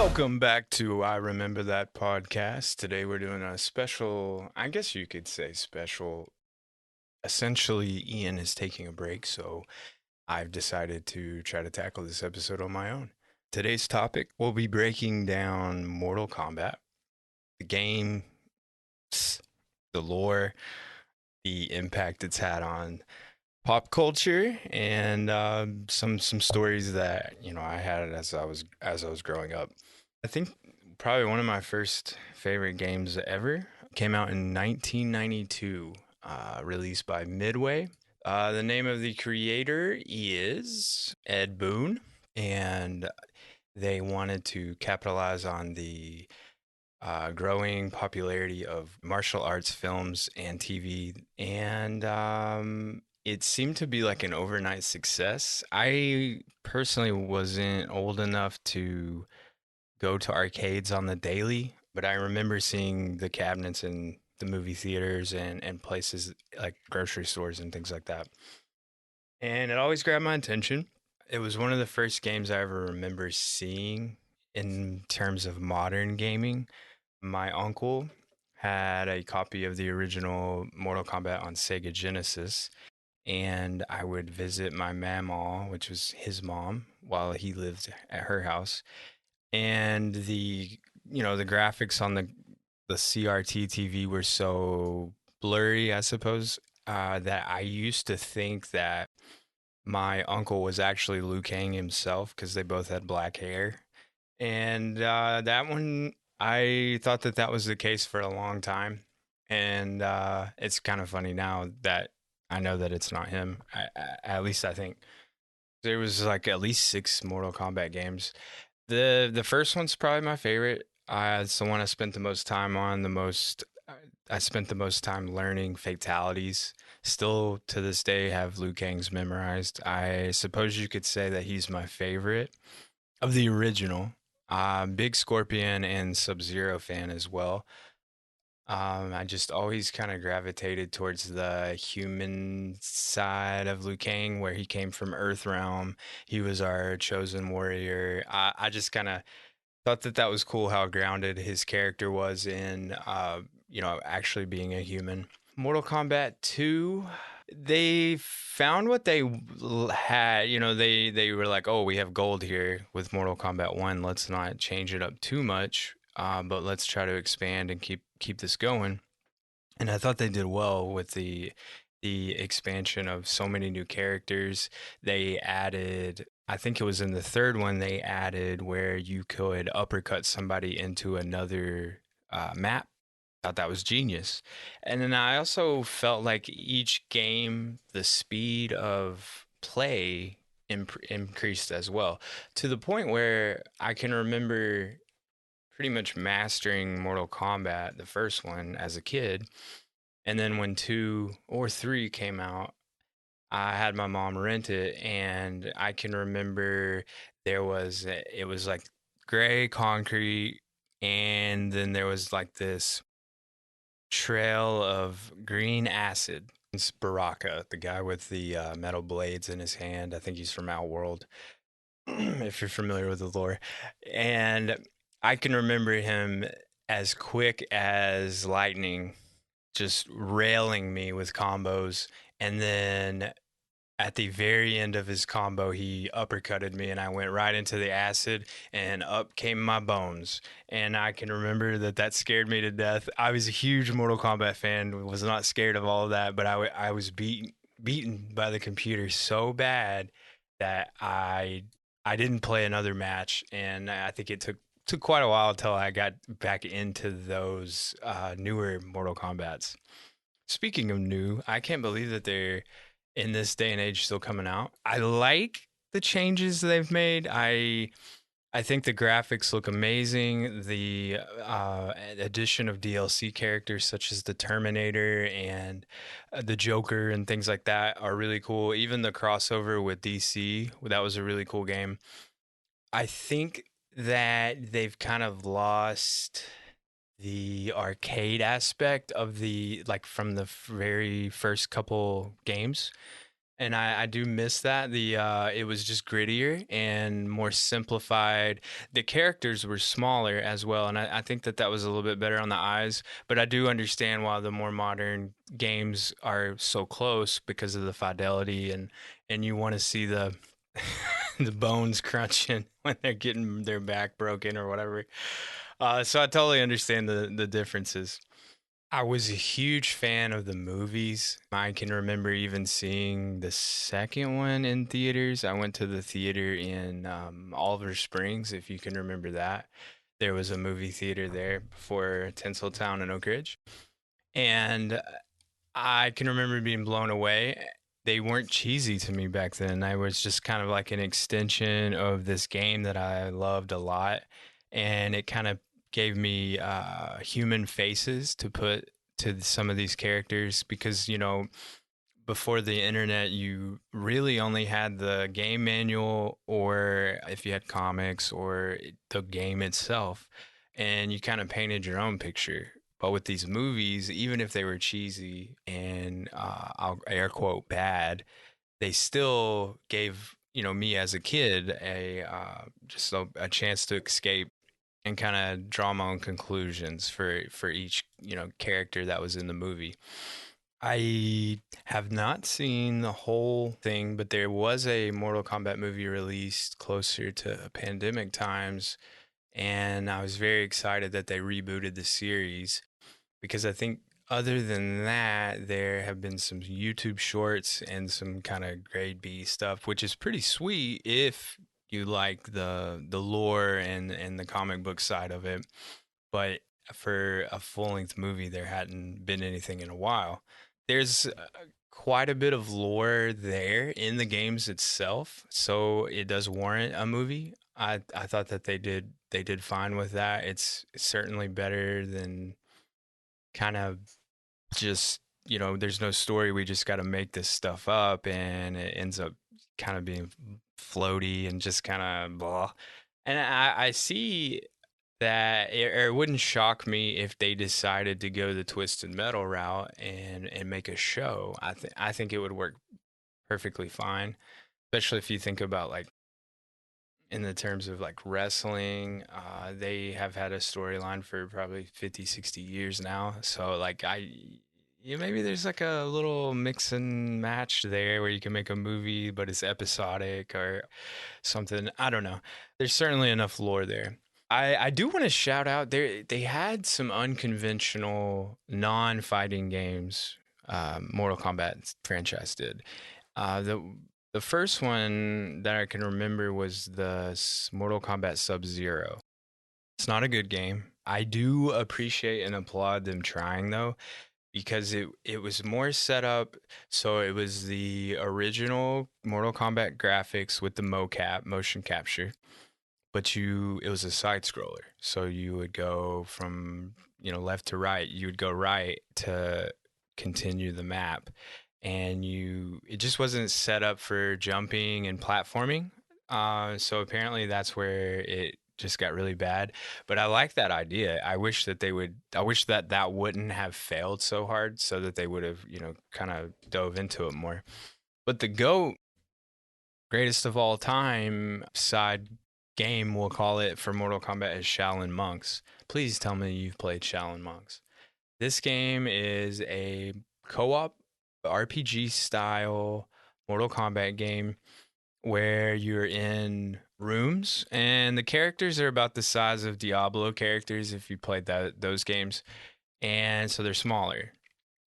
Welcome back to I Remember That podcast. Today we're doing a special, I guess you could say special. Essentially, Ian is taking a break, so I've decided to try to tackle this episode on my own. Today's topic, we'll be breaking down Mortal Kombat, the game, the lore, the impact it's had on pop culture, and some stories that I had as I was growing up. I think probably one of my first favorite games ever came out in 1992, released by Midway. The name of the creator is Ed Boon, and they wanted to capitalize on the growing popularity of martial arts films and TV, and it seemed to be like an overnight success. I personally wasn't old enough to go to arcades on the daily, but I remember seeing the cabinets in the movie theaters and places like grocery stores and things like that. And it always grabbed my attention. It was one of the first games I ever remember seeing in terms of modern gaming. My uncle had a copy of the original Mortal Kombat on Sega Genesis, and I would visit my mamaw, which was his mom, while he lived at her house. And the graphics on the CRT TV were so blurry, I suppose, that I used to think that my uncle was actually Liu Kang himself because they both had black hair. And that one, I thought that that was the case for a long time. And it's kind of funny now that I know that it's not him. At least I think there was like at least six Mortal Kombat games. The first one's probably my favorite. It's the one I spent the most time on. I spent the most time learning fatalities. Still to this day have Liu Kang's memorized. I suppose you could say that he's my favorite of the original. Big Scorpion and Sub-Zero fan as well. I just always kind of gravitated towards the human side of Liu Kang, where he came from Earthrealm. He was our chosen warrior. I just kind of thought that that was cool how grounded his character was in, actually being a human. Mortal Kombat 2, they found what they had. They were like, oh, we have gold here with Mortal Kombat 1. Let's not change it up too much, but let's try to expand and keep this going. And I thought they did well with the expansion of so many new characters. They added, I think it was in the third one, they added where you could uppercut somebody into another map. Thought that was genius. And then I also felt like each game, the speed of play increased as well, to the point where I can remember pretty much mastering Mortal Kombat, the first one, as a kid. And then when two or three came out, I had my mom rent it, and I can remember it was like gray concrete, and then there was like this trail of green acid. It's Baraka, the guy with the metal blades in his hand. I think he's from Outworld, if you're familiar with the lore. And I can remember him as quick as lightning, just railing me with combos. And then at the very end of his combo, he uppercutted me, and I went right into the acid, and up came my bones. And I can remember that that scared me to death. I was a huge Mortal Kombat fan, was not scared of all of that, but I was beaten by the computer so bad that I didn't play another match, and I think it took quite a while until I got back into those newer Mortal Kombats. Speaking of new, I can't believe that they're in this day and age still coming out. I like the changes they've made. I think the graphics look amazing. The addition of DLC characters such as the Terminator and the Joker and things like that are really cool. Even the crossover with DC, that was a really cool game. I think that they've kind of lost the arcade aspect of the like from the very first couple games, And I do miss that. It was just grittier and more simplified. The characters were smaller as well, and I think that that was a little bit better on the eyes. But I do understand why the more modern games are so close because of the fidelity, and you want to see the the bones crunching when they're getting their back broken or whatever. So I totally understand the differences. I was a huge fan of the movies. I can remember even seeing the second one in theaters. I went to the theater in Oliver Springs, if you can remember that. There was a movie theater there before Tinseltown and Oak Ridge. And I can remember being blown away. They weren't cheesy to me back then. I was just kind of like an extension of this game that I loved a lot. And it kind of gave me human faces to put to some of these characters because, before the internet, you really only had the game manual or if you had comics or the game itself, and you kind of painted your own picture. But with these movies, even if they were cheesy and I'll air quote bad, they still gave me as a kid a chance to escape and kind of draw my own conclusions for each character that was in the movie. I have not seen the whole thing, but there was a Mortal Kombat movie released closer to pandemic times, and I was very excited that they rebooted the series because I think other than that, there have been some YouTube shorts and some kind of grade B stuff, which is pretty sweet if you like the lore and the comic book side of it. But for a full length movie, there hadn't been anything in a while. There's quite a bit of lore there in the games itself, so it does warrant a movie. I thought that they did fine with that. It's certainly better than kind of just there's no story. We just got to make this stuff up, and it ends up kind of being floaty and just kind of blah. And I see that it wouldn't shock me if they decided to go the Twisted Metal route and make a show. I think it would work perfectly fine, especially if you think about like in the terms of like wrestling. They have had a storyline for probably 50, 60 years now. So like maybe there's like a little mix and match there where you can make a movie, but it's episodic or something. I don't know. There's certainly enough lore there. I do want to shout out they had some unconventional non-fighting games. Mortal Kombat franchise did. The first one that I can remember was the Mortal Kombat Sub-Zero. It's not a good game. I do appreciate and applaud them trying though, because it was more set up so it was the original Mortal Kombat graphics with the mocap motion capture, but it was a side scroller. So you would go from, left to right. You would go right to continue the map. And it just wasn't set up for jumping and platforming. So apparently that's where it just got really bad. But I like that idea. I wish that that wouldn't have failed so hard so that they would have, kind of dove into it more. But the GOAT, greatest of all time side game, we'll call it, for Mortal Kombat is Shaolin Monks. Please tell me you've played Shaolin Monks. This game is a co-op RPG style Mortal Kombat game where you're in rooms and the characters are about the size of Diablo characters if you played those games. And so they're smaller,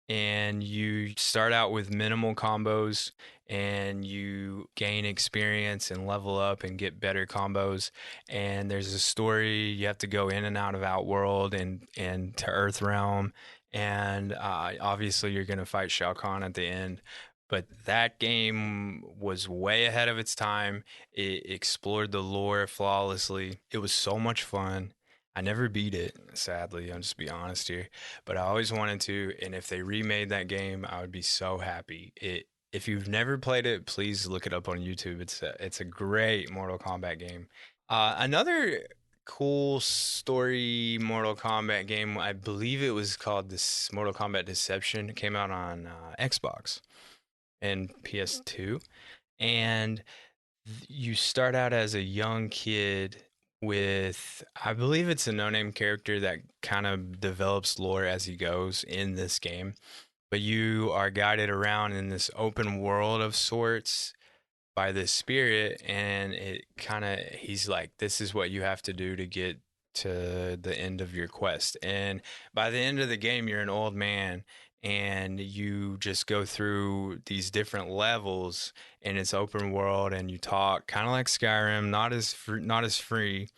and you start out with minimal combos and you gain experience and level up and get better combos. And there's a story. You have to go in and out of Outworld and to Earthrealm, and obviously you're going to fight Shao Kahn at the end. But that game was way ahead of its time. It explored the lore flawlessly. It was so much fun. I never beat it, sadly. I'll just be honest here, but I always wanted to. And if they remade that game, I would be so happy. If you've never played it, please look it up on YouTube. It's a great Mortal Kombat game. Another cool story Mortal Kombat game, I believe it was called this Mortal Kombat Deception. It came out on Xbox, and PS2. And you start out as a young kid with, I believe it's a no-name character that kind of develops lore as he goes in this game. But you are guided around in this open world of sorts by this spirit, and it kind of, he's like, this is what you have to do to get to the end of your quest. And by the end of the game, you're an old man, and you just go through these different levels, and it's open world, and you talk kind of like Skyrim, not as free.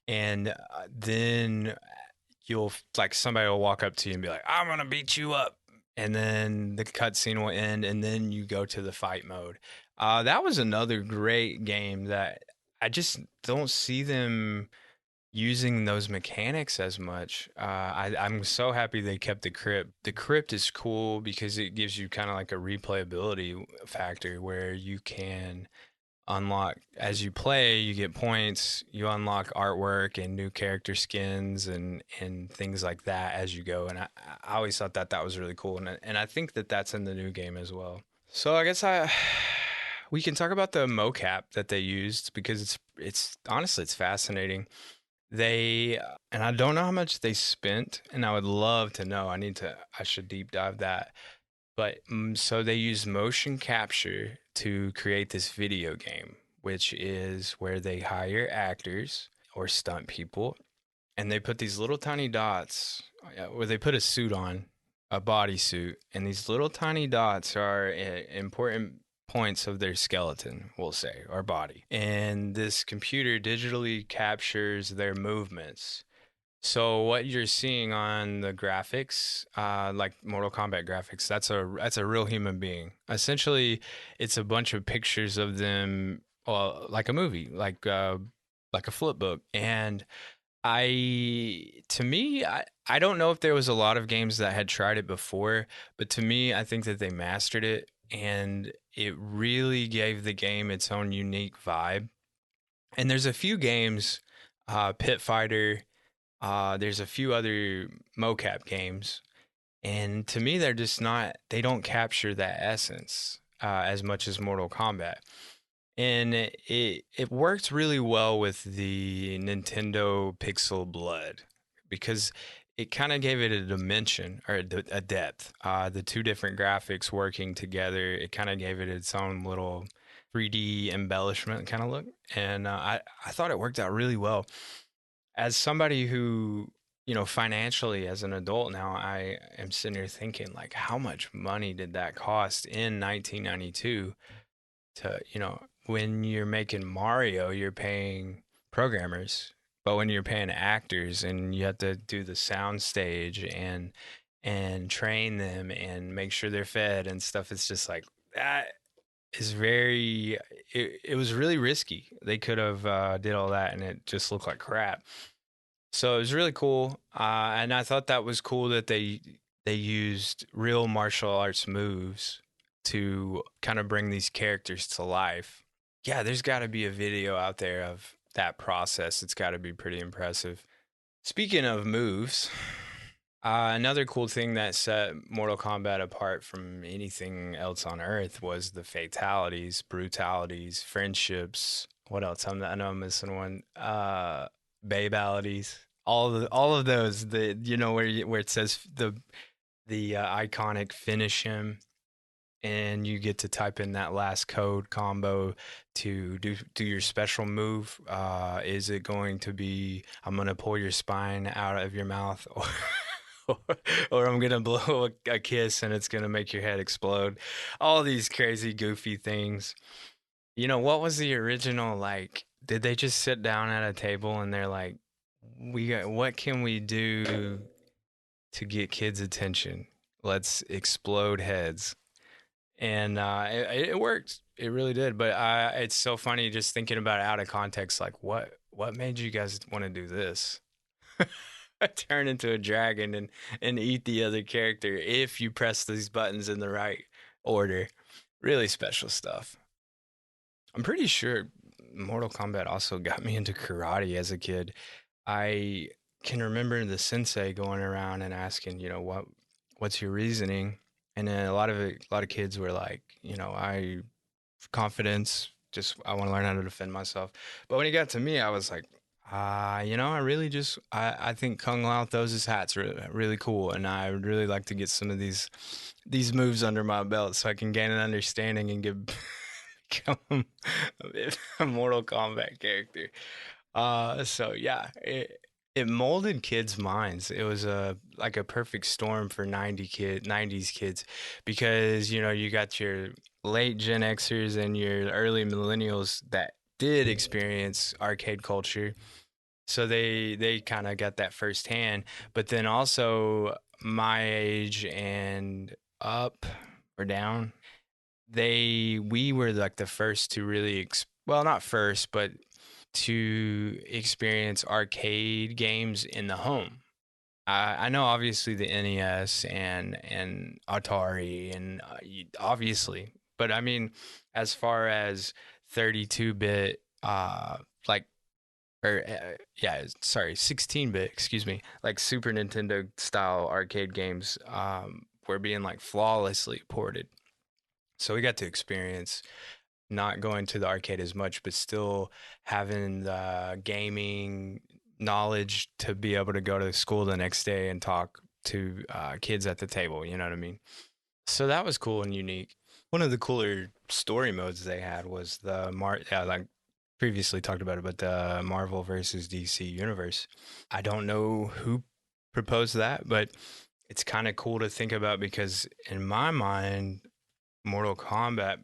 And then you'll, like, somebody will walk up to you and be like, I'm gonna beat you up, and then the cutscene will end, and then you go to the fight mode. That was another great game that I just don't see them using those mechanics as much. I'm so happy they kept the crypt. The crypt is cool because it gives you kind of like a replayability factor where you can unlock, as you play, you get points, you unlock artwork and new character skins and things like that as you go. And I always thought that that was really cool, and I think that that's in the new game as well. So I guess I we can talk about the mocap that they used because it's honestly it's fascinating. They and I don't know how much they spent, and I would love to know. I should deep dive that. But so they use motion capture to create this video game, which is where they hire actors or stunt people, and they put these little tiny dots, where they put a suit on, a bodysuit, and these little tiny dots are important points of their skeleton, we'll say, or body. And this computer digitally captures their movements. So what you're seeing on the graphics, like Mortal Kombat graphics, that's a real human being. Essentially, it's a bunch of pictures of them, like a movie, like a flip book. And to me, I don't know if there was a lot of games that had tried it before, but to me, I think that they mastered it, and it really gave the game its own unique vibe. And there's a few games, Pit Fighter. There's a few other mocap games, and to me, they're just not. They don't capture that essence as much as Mortal Kombat, and it worked really well with the Nintendo Pixel Blood because it kind of gave it a dimension or a depth. The two different graphics working together, it kind of gave it its own little 3D embellishment kind of look, and I thought it worked out really well. As somebody who, financially as an adult now, I am sitting here thinking, like, how much money did that cost in 1992 to, when you're making Mario, you're paying programmers, but when you're paying actors and you have to do the sound stage and train them and make sure they're fed and stuff, it's just like that is very it was really risky. They could have did all that and it just looked like crap. So it was really cool, and I thought that was cool that they used real martial arts moves to kind of bring these characters to life. Yeah, there's got to be a video out there of that process. It's got to be pretty impressive. Speaking of moves, another cool thing that set Mortal Kombat apart from anything else on Earth was the fatalities, brutalities, friendships. What else? I know I'm missing one. Babalities. All of those. The where it says the iconic finish him, and you get to type in that last code combo to do your special move. Is it going to be I'm gonna pull your spine out of your mouth, or, or I'm gonna blow a kiss and it's gonna make your head explode? All these crazy, goofy things. What was the original like? Did they just sit down at a table and they're like, what can we do to get kids' attention? Let's explode heads. And it worked. It really did. But it's so funny just thinking about it out of context. Like, what made you guys want to do this? Turn into a dragon and eat the other character if you press these buttons in the right order. Really special stuff. I'm pretty sure Mortal Kombat also got me into karate as a kid. I can remember the sensei going around and asking, what's your reasoning? And then a lot of kids were like, I confidence, just I want to learn how to defend myself. But when it got to me, I was like, I really just I think Kung Lao throws his hats really cool, and I would really like to get some of these moves under my belt so I can gain an understanding and get become a Mortal Kombat character. So yeah, it molded kids' minds. It was a like a perfect storm for 90s kids, because you got your late Gen Xers and your early millennials that did experience arcade culture. So they kind of got that firsthand, but then also my age and up or down, we were like the first to really well, not first, but to experience arcade games in the home. I know obviously the NES and Atari and obviously, but I mean, as far as 32-bit, like or yeah, sorry, 16-bit, excuse me, like Super Nintendo style arcade games, were being like flawlessly ported. So we got to experience not going to the arcade as much, but still having the gaming knowledge to be able to go to school the next day and talk to kids at the table. You know what I mean? So that was cool and unique. One of the cooler story modes they had was yeah, like previously talked about it, but the Marvel versus DC universe. I don't know who proposed that, but it's kind of cool to think about because in my mind, Mortal Kombat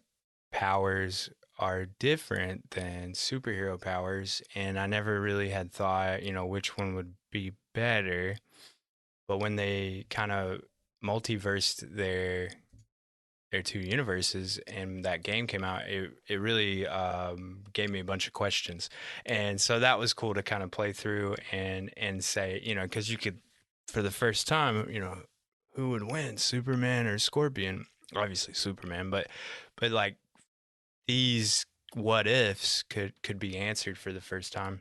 powers are different than superhero powers, and I never really had thought, which one would be better. But when they kind of multiversed their two universes and that game came out, it really gave me a bunch of questions, and so that was cool to kind of play through and say, because you could, for the first time, who would win, Superman or Scorpion? Obviously Superman, but like these what ifs could be answered for the first time.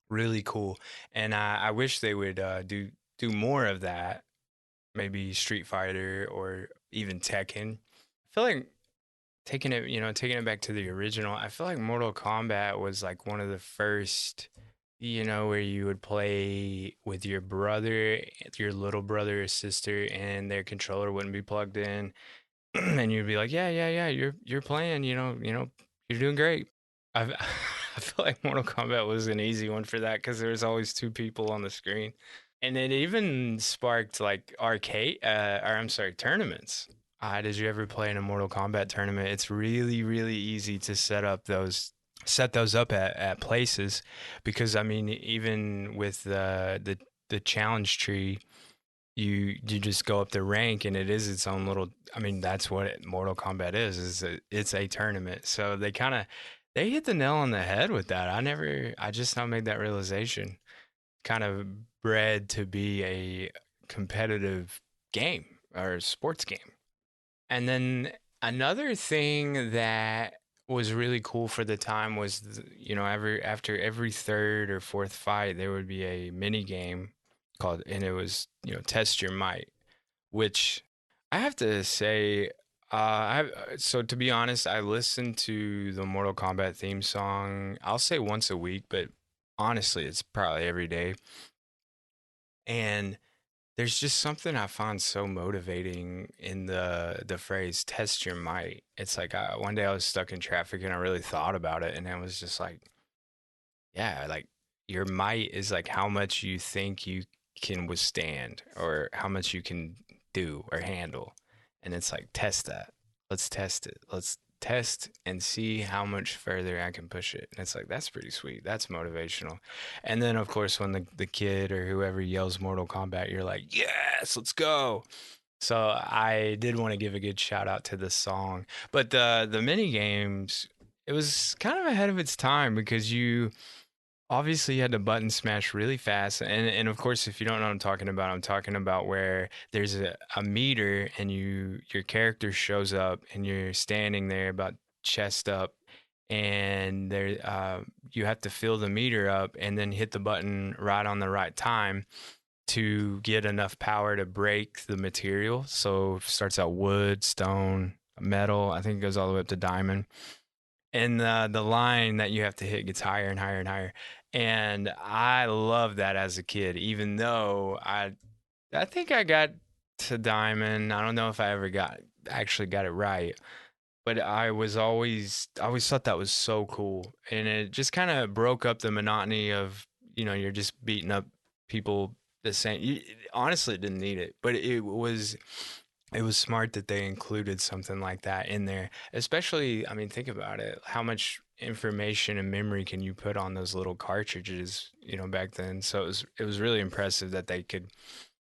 Really cool, and I wish they would do more of that. Maybe Street Fighter or even Tekken. I feel like taking it back to the original. I feel like Mortal Kombat was like one of the first, where you would play with your brother, your little brother or sister, and their controller wouldn't be plugged in, and you'd be like, yeah, yeah, yeah, you're playing, you're doing great. I feel like Mortal Kombat was an easy one for that because there was always two people on the screen, and it even sparked like arcade, or I'm sorry, tournaments. Did you ever play in a Mortal Kombat tournament? It's really, really easy to set those up at places, because I mean, even with the challenge tree, you just go up the rank and it is its own little, I mean, that's what Mortal Kombat it's a tournament. So they hit the nail on the head with that. I just now made that realization. Kind of bred to be a competitive game or sports game. And then another thing that was really cool for the time was, after every third or fourth fight, there would be a mini game called, and it was, Test Your Might, which I have to say, so to be honest, I listen to the Mortal Kombat theme song, I'll say once a week, but honestly, it's probably every day. And there's just something I find so motivating in the phrase "test your might." It's like one day I was stuck in traffic and I really thought about it, and I was just like, yeah, like your might is like how much you think you can withstand or how much you can do or handle. And it's like, test that. Let's test it. Let's test and see how much further I can push it. And it's like, that's pretty sweet. That's motivational. And then, of course, when the kid or whoever yells Mortal Kombat, you're like, yes, let's go. So I did want to give a good shout out to this song. But the mini games, it was kind of ahead of its time because you obviously you had to button smash really fast, and of course, if you don't know what I'm talking about where there's a meter and your character shows up and you're standing there about chest up, and there you have to fill the meter up and then hit the button right on the right time, to get enough power to break the material. So it starts out wood, stone, metal. I think it goes all the way up to diamond. And the line that you have to hit gets higher and higher and higher. And I love that as a kid, even though I think I got to diamond. I don't know if I ever got actually got it right, but I always thought that was so cool, and it just kind of broke up the monotony of you're just beating up people the same. Honestly, didn't need it, but it was smart that they included something like that in there. Especially, I mean, think about it. How much information and memory can you put on those little cartridges, back then? So it was really impressive that they could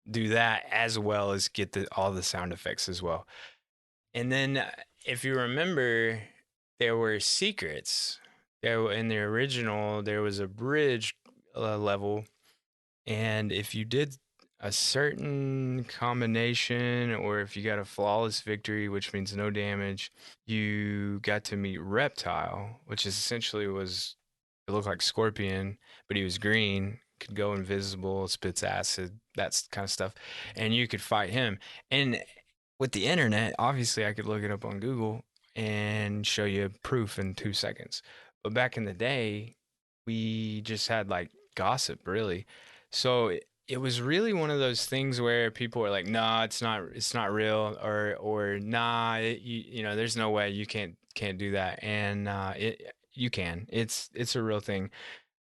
do that as well as get all the sound effects as well. And then, if you remember, there were secrets. In the original, there was a bridge level, and if you did a certain combination, or if you got a flawless victory, which means no damage, you got to meet Reptile, which is essentially was it looked like Scorpion, but he was green, could go invisible, spits acid, that's kind of stuff, and you could fight him. And with the internet, obviously I could look it up on Google and show you proof in 2 seconds. But back in the day, we just had like gossip, really. So it was really one of those things where people were like, "Nah, it's not real," or "Nah, there's no way you can't do that," and you can. It's a real thing.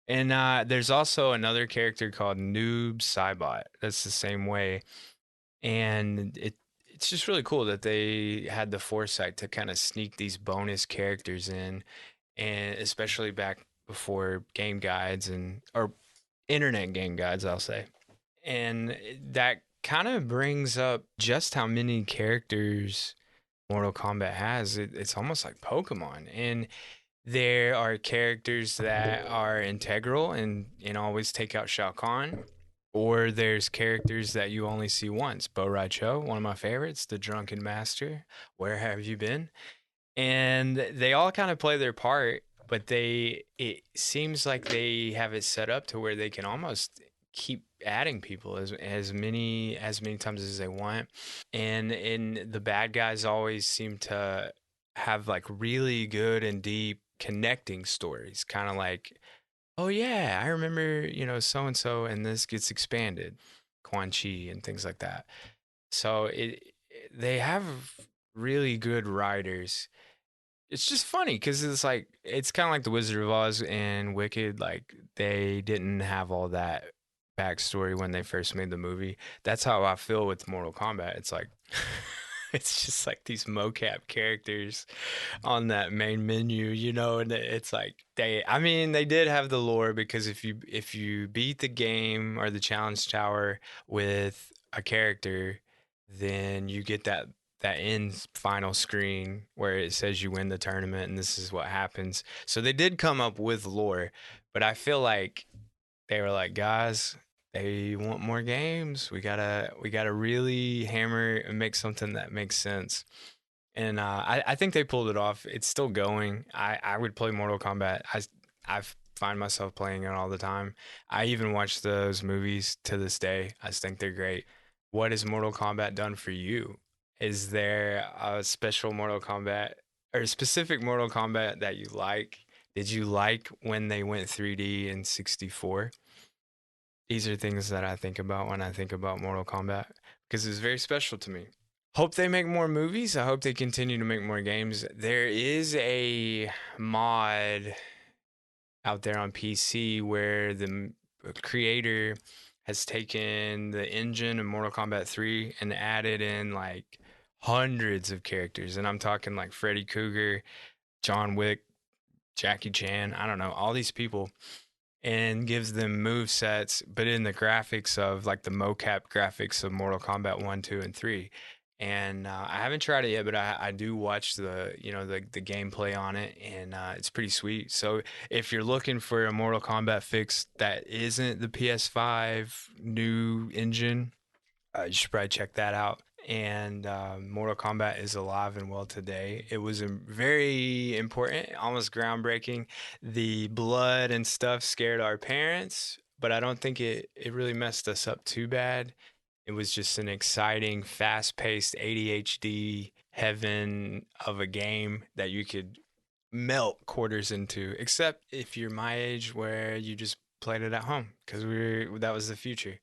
And there's also another character called Noob Saibot. That's the same way, and it's just really cool that they had the foresight to kind of sneak these bonus characters in, and especially back before game guides and or internet game guides, I'll say. And that kind of brings up just how many characters Mortal Kombat has. It's almost like Pokemon, and there are characters that are integral and always take out Shao Kahn, or there's characters that you only see once. Bo Rai Cho, one of my favorites, the Drunken Master. Where have you been? And they all kind of play their part, but it seems like they have it set up to where they can almost keep adding people as many times as they want. And the bad guys always seem to have like really good and deep connecting stories, kind of like, oh yeah, I remember, so and so, and this gets expanded, Quan Chi and things like that. So they have really good writers. It's just funny because it's kind of like the Wizard of Oz and Wicked. Like they didn't have all that backstory when they first made the movie. That's how I feel with Mortal Kombat. It's like it's just like these mocap characters on that main menu, and it's like I mean, they did have the lore because if you beat the game or the challenge tower with a character, then you get that end final screen where it says you win the tournament and this is what happens. So they did come up with lore, but I feel like they were like, guys, they want more games. We gotta really hammer and make something that makes sense. And I think they pulled it off. It's still going. I would play Mortal Kombat. I find myself playing it all the time. I even watch those movies to this day. I just think they're great. What has Mortal Kombat done for you? Is there a special Mortal Kombat or a specific Mortal Kombat that you like? Did you like when they went 3D in 64? These are things that I think about when I think about Mortal Kombat because it's very special to me. Hope they make more movies. I hope they continue to make more games. There is a mod out there on PC where the creator has taken the engine of Mortal Kombat 3 and added in like hundreds of characters. And I'm talking like Freddy Krueger, John Wick, Jackie Chan, I don't know, all these people, and gives them move sets, but in the graphics of like the mocap graphics of Mortal Kombat 1, 2, and 3. And I haven't tried it yet, but I do watch the gameplay on it, and it's pretty sweet. So if you're looking for a Mortal Kombat fix that isn't the PS5 new engine, you should probably check that out. And Mortal Kombat is alive and well today. It was very important, almost groundbreaking. The blood and stuff scared our parents, but I don't think it really messed us up too bad. It was just an exciting, fast-paced ADHD heaven of a game that you could melt quarters into, except if you're my age where you just played it at home because that was the future.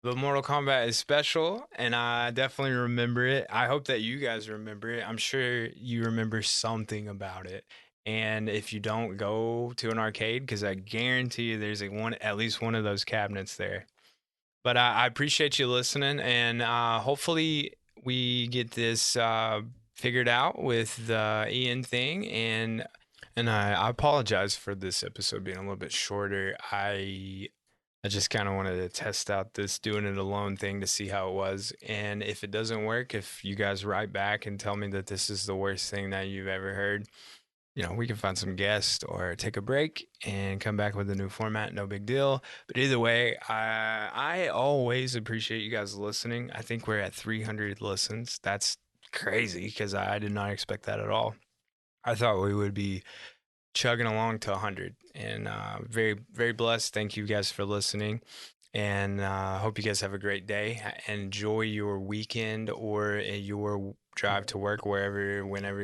But Mortal Kombat is special, and I definitely remember it. I hope that you guys remember it. I'm sure you remember something about it. And if you don't, go to an arcade because I guarantee you there's at least one of those cabinets there. But I appreciate you listening, and hopefully we get this figured out with the Ian thing. And I apologize for this episode being a little bit shorter. I just kind of wanted to test out this doing it alone thing to see how it was. And if it doesn't work, if you guys write back and tell me that this is the worst thing that you've ever heard, we can find some guests or take a break and come back with a new format. No big deal. But either way, I always appreciate you guys listening. I think we're at 300 listens. That's crazy because I did not expect that at all. I thought we would be chugging along to 100, and very, very blessed. Thank you guys for listening. And hope you guys have a great day. Enjoy your weekend or your drive to work, wherever, whenever